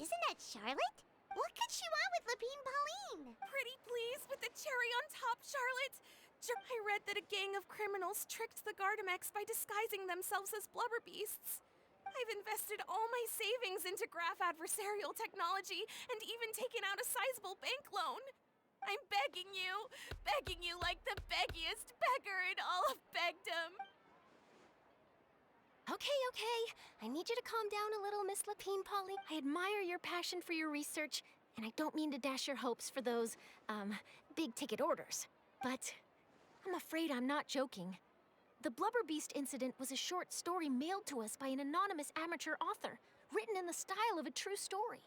Isn't that Charlotte? What could she want with Lepin-Polin? Pretty please with the cherry on top, Charlotte. I read that a gang of criminals tricked the Gardamex by disguising themselves as blubber beasts. I've invested all my savings into graph adversarial technology and even taken out a sizable bank loan. I'm begging you like the beggiest beggar in all of begdom. Okay. I need you to calm down a little, Miss Lepin-Polin. I admire your passion for your research, and I don't mean to dash your hopes for those, big-ticket orders. But I'm afraid I'm not joking. The Blubber Beast incident was a short story mailed to us by an anonymous amateur author, written in the style of a true story.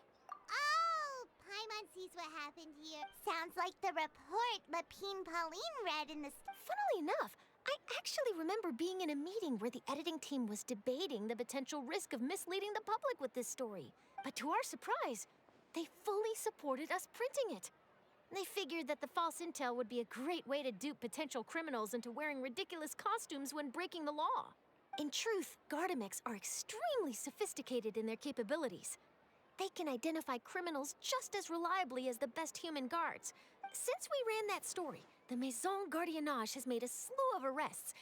Oh, Paimon sees what happened here. Sounds like the report Lepin-Polin read in the... Funnily enough, I actually remember being in a meeting where the editing team was debating the potential risk of misleading the public with this story. But to our surprise, they fully supported us printing it. They figured that the false intel would be a great way to dupe potential criminals into wearing ridiculous costumes when breaking the law. In truth, Gardamex are extremely sophisticated in their capabilities. They can identify criminals just as reliably as the best human guards. Since we ran that story, the Maison Gardiennage has made a slew of arrests,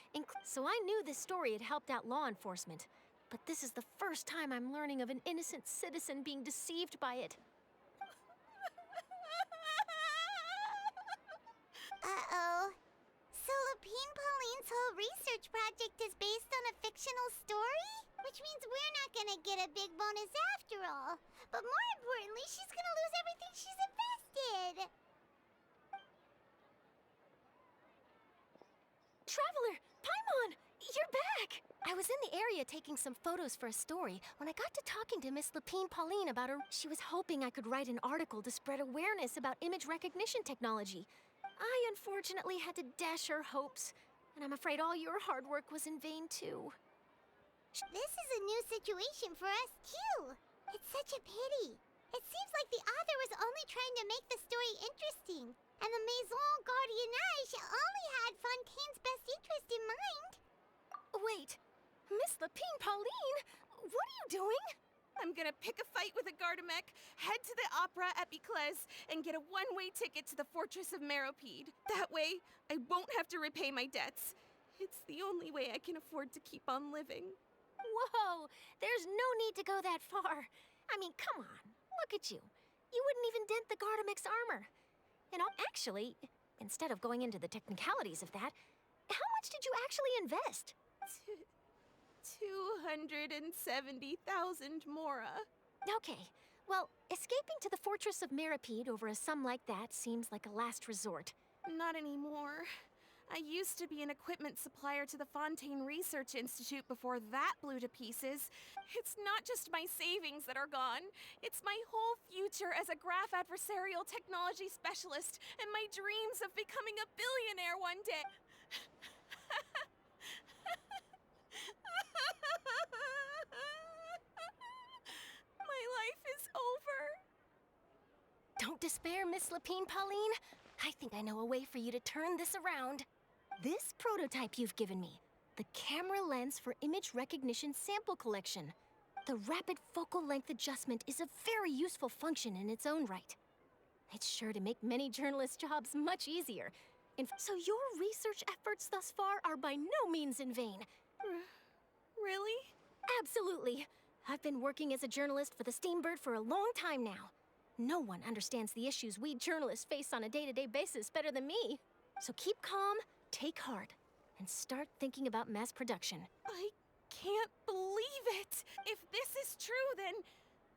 so I knew this story had helped out law enforcement. But this is the first time I'm learning of an innocent citizen being deceived by it. Uh-oh. So Lepin-Polin's whole research project is based on a fictional story? Which means we're not gonna get a big bonus after all. But more importantly, she's gonna lose everything she's invested. Traveler! Paimon! You're back! I was in the area taking some photos for a story when I got to talking to Miss Lepin-Polin about her. She was hoping I could write an article to spread awareness about image recognition technology. I unfortunately had to dash her hopes, and I'm afraid all your hard work was in vain too. This is a new situation for us too. It's such a pity. It seems like the author was only trying to make the story interesting, and the Maison Gardiennage only had Fontaine's best interest in mind. Wait, Miss Lepin-Polin, what are you doing? I'm gonna pick a fight with a Gardamex, head to the opera at Biclez, and get a one-way ticket to the Fortress of Meropide. That way, I won't have to repay my debts. It's the only way I can afford to keep on living. Whoa, there's no need to go that far. I mean, come on, look at you. You wouldn't even dent the Gardamex armor. And actually, instead of going into the technicalities of that, how much did you actually invest? 270,000 mora. Okay, well, escaping to the Fortress of Meropide over a sum like that seems like a last resort. Not anymore. I used to be an equipment supplier to the Fontaine Research Institute before that blew to pieces. It's not just my savings that are gone. It's my whole future as a graph adversarial technology specialist and my dreams of becoming a billionaire one day. My life is over. Don't despair, Miss Lepin-Polin. I think I know a way for you to turn this around. This prototype you've given me, the camera lens for image recognition sample collection. The rapid focal length adjustment is a very useful function in its own right. It's sure to make many journalists' jobs much easier. So your research efforts thus far are by no means in vain. Really? Absolutely. I've been working as a journalist for the Steambird for a long time now. No one understands the issues we journalists face on a day-to-day basis better than me. So keep calm, take heart, and start thinking about mass production. I can't believe it! If this is true, then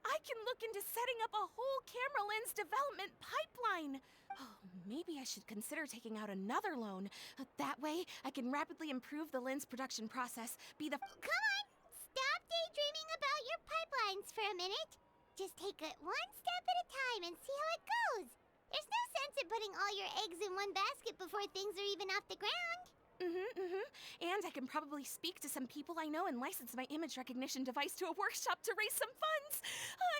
I can look into setting up a whole camera lens development pipeline. Oh, maybe I should consider taking out another loan. That way, I can rapidly improve the lens production process, be the... Come on! Stop daydreaming about your pipelines for a minute. Just take it one step at a time and see how it goes. There's no sense in putting all your eggs in one basket before things are even off the ground. And I can probably speak to some people I know and license my image recognition device to a workshop to raise some funds.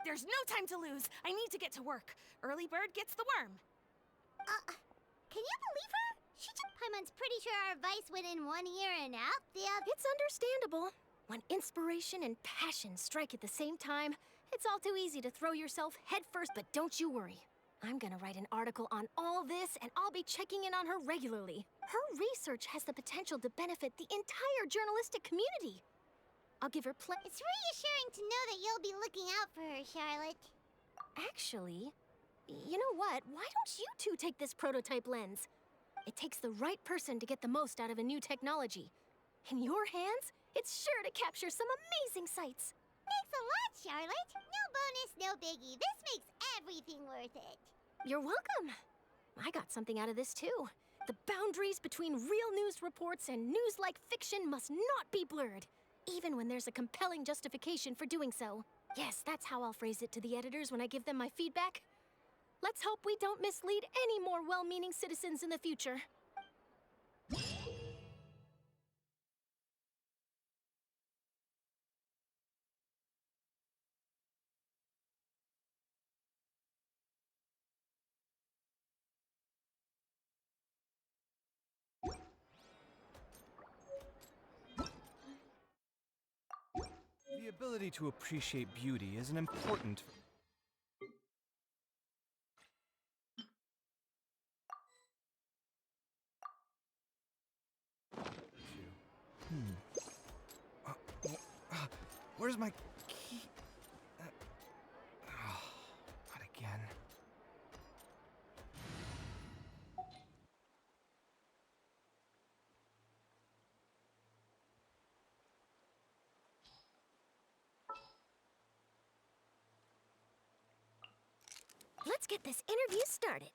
There's no time to lose. I need to get to work. Early bird gets the worm. Can you believe her? Paimon's pretty sure our advice went in one ear and out the other. It's understandable. When inspiration and passion strike at the same time, It's all too easy to throw yourself headfirst, but don't you worry. I'm gonna write an article on all this, and I'll be checking in on her regularly. Her research has the potential to benefit the entire journalistic community. I'll give her It's reassuring to know that you'll be looking out for her, Charlotte. Actually, you know what? Why don't you two take this prototype lens? It takes the right person to get the most out of a new technology. In your hands, it's sure to capture some amazing sights. Thanks a lot, Charlotte. No bonus, no biggie. This makes everything worth it. You're welcome. I got something out of this too. The boundaries between real news reports and news-like fiction must not be blurred, even when there's a compelling justification for doing so. Yes, that's how I'll phrase it to the editors when I give them my feedback. Let's hope we don't mislead any more well-meaning citizens in the future. The ability to appreciate beauty is an important... Where's my key? Not again. Let's get this interview started.